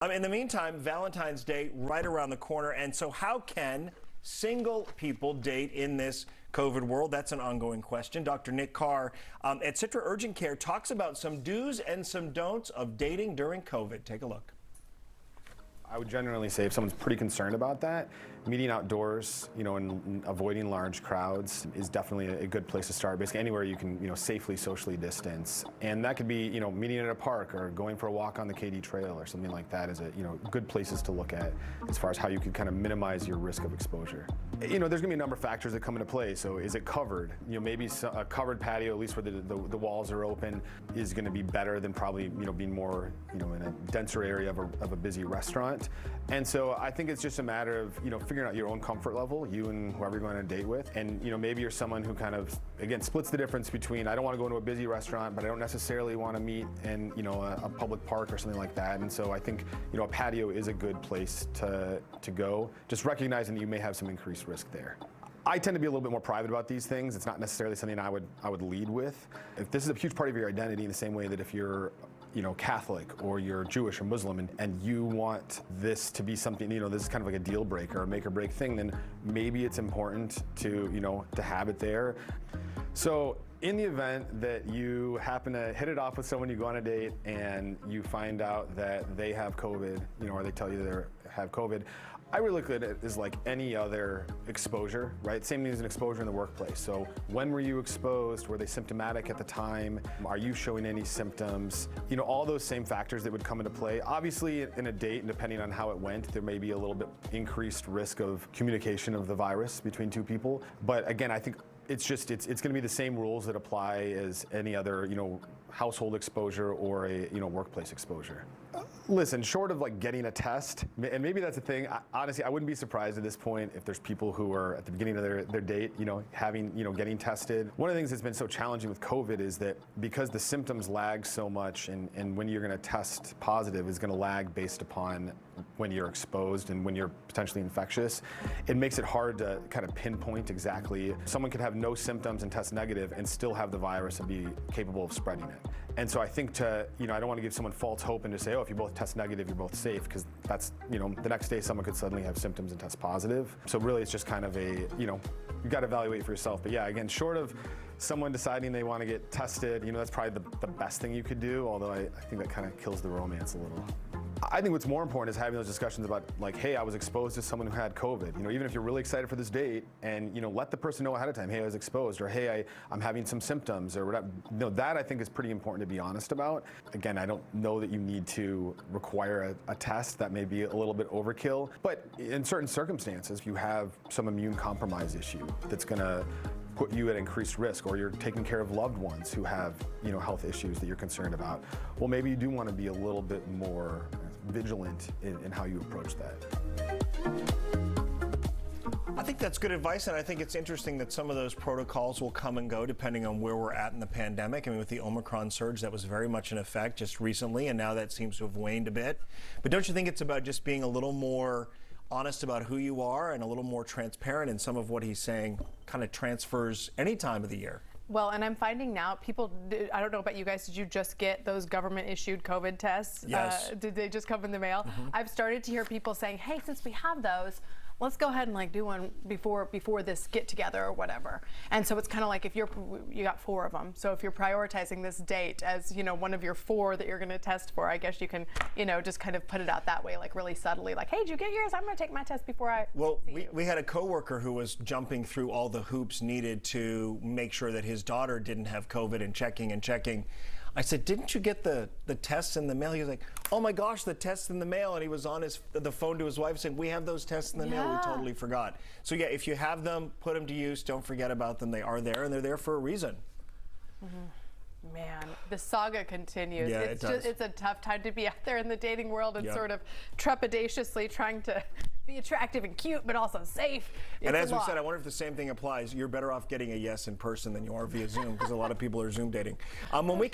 In the meantime, Valentine's Day right around the corner. And so how can single people date in this COVID world? That's an ongoing question. Dr. Nick Carr at Citra Urgent Care talks about some do's and some don'ts of dating during COVID. Take a look. I would generally say if someone's pretty concerned about that, meeting outdoors, and avoiding large crowds is definitely a good place to start. Basically anywhere you can, safely socially distance. And that could be, meeting at a park or going for a walk on the Katy Trail or something like that is good places to look at as far as how you can kind of minimize your risk of exposure. There's gonna be a number of factors that come into play. So is it covered? Maybe a covered patio, at least where the walls are open, is gonna be better than probably, being more, in a denser area of a busy restaurant. And so I think it's just a matter of, figuring out your own comfort level, you and whoever you're going on a date with. And, maybe you're someone who kind of, again, splits the difference between I don't want to go into a busy restaurant, but I don't necessarily want to meet in, a public park or something like that. And so I think, a patio is a good place to go, just recognizing that you may have some increased risk there. I tend to be a little bit more private about these things. It's not necessarily something I would lead with. If this is a huge part of your identity, in the same way that if you're Catholic or you're Jewish or Muslim and you want this to be something, this is kind of like a deal breaker or make or break thing, then maybe it's important to have it there. So in the event that you happen to hit it off with someone, you go on a date and you find out that they have COVID, or they tell you they have COVID, I really look at it as like any other exposure, right? Same thing as an exposure in the workplace. So when were you exposed? Were they symptomatic at the time? Are you showing any symptoms? All those same factors that would come into play. Obviously, in a date, and depending on how it went, there may be a little bit increased risk of communication of the virus between two people. But again, I think it's going to be the same rules that apply as any other, household exposure or a, workplace exposure. Listen, short of like getting a test, and maybe that's a thing, honestly, I wouldn't be surprised at this point if there's people who are at the beginning of their date, getting tested. One of the things that's been so challenging with COVID is that because the symptoms lag so much and when you're gonna test positive is gonna lag based upon when you're exposed and when you're potentially infectious, it makes it hard to kind of pinpoint exactly. Someone could have no symptoms and test negative and still have the virus and be capable of spreading it. And so I think I don't want to give someone false hope and to say, oh, if you both test negative, you're both safe, because that's, the next day someone could suddenly have symptoms and test positive. So really it's just kind of a, you got to evaluate for yourself. But yeah, again, short of someone deciding they want to get tested, that's probably the best thing you could do, although I think that kind of kills the romance a little. I think what's more important is having those discussions about like, hey, I was exposed to someone who had COVID. Even if you're really excited for this date and, let the person know ahead of time, hey, I was exposed, or hey, I'm having some symptoms or whatever. That I think is pretty important to be honest about. Again, I don't know that you need to require a test. That may be a little bit overkill, but in certain circumstances, if you have some immune compromise issue that's gonna put you at increased risk, or you're taking care of loved ones who have, health issues that you're concerned about, well, maybe you do want to be a little bit more vigilant in how you approach that. I think that's good advice, and I think it's interesting that some of those protocols will come and go depending on where we're at in the pandemic. With the Omicron surge, that was very much in effect just recently, and now that seems to have waned a bit. But don't you think it's about just being a little more honest about who you are and a little more transparent, and some of what he's saying kind of transfers any time of the year? Well, and I'm finding now people, I don't know about you guys, did you just get those government-issued COVID tests? Yes. Did they just come in the mail? Mm-hmm. I've started to hear people saying, hey, since we have those, let's go ahead and do one before this get together or whatever. And so it's kind of like if you got 4 of them. So if you're prioritizing this date as, one of your 4 that you're going to test for, I guess you can, just kind of put it out that way, like really subtly, like, hey, did you get yours? I'm going to take my test before I we had a coworker who was jumping through all the hoops needed to make sure that his daughter didn't have COVID and checking. I said, didn't you get the tests in the mail? He was like, oh my gosh, the tests in the mail. And he was on the phone to his wife saying, we have those tests in the mail. We totally forgot. So yeah, if you have them, put them to use. Don't forget about them. They are there, and they're there for a reason. Mm-hmm. Man, the saga continues. Yeah, It's a tough time to be out there in the dating world and sort of trepidatiously trying to be attractive and cute, but also safe. And as we said, I wonder if the same thing applies. You're better off getting a yes in person than you are via Zoom, because a lot of people are Zoom dating. When we